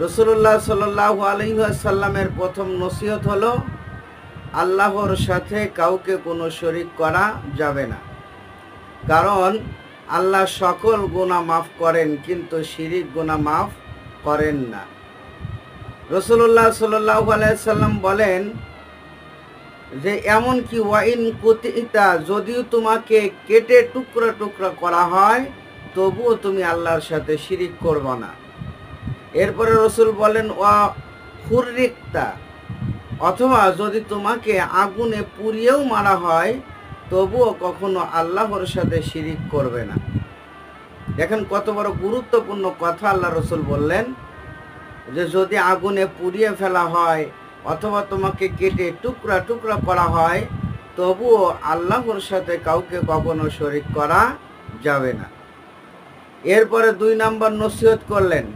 রাসূলুল্লাহ সাল্লাল্লাহু আলাইহি ওয়াসাল্লামের প্রথম নসিহত হলো আল্লাহর সাথে কাউকে কোনো শরীক করা যাবে না, কারণ আল্লাহ সকল গুনাহ মাফ করেন কিন্তু শিরিক গুনাহ মাফ করেন না। রাসূলুল্লাহ সাল্লাল্লাহু আলাইহি ওয়াসাল্লাম বলেন যে এমনকি ওয়াইন কুতিতা, যদিও তোমাকে কেটে টুকরা টুকরা করা হয় তবুও তুমি আল্লাহর সাথে শিরিক করবে না। এরপরে রসুল বলেন ওয়া হুররিকতা, অথবা যদি তোমাকে আগুনে পুড়িয়েও মারা হয় তবুও কখনো আল্লাহর সাথে শিরিক করবে না। দেখেন কত বড় গুরুত্বপূর্ণ কথা আল্লাহ রসুল বললেন, যে যদি আগুনে পুড়িয়ে ফেলা হয় অথবা তোমাকে কেটে টুকরা টুকরা করা হয় তবুও আল্লাহর সাথে কাউকে কখনো শরীক করা যাবে না। এরপরে 2 নম্বর নসিহত করলেন,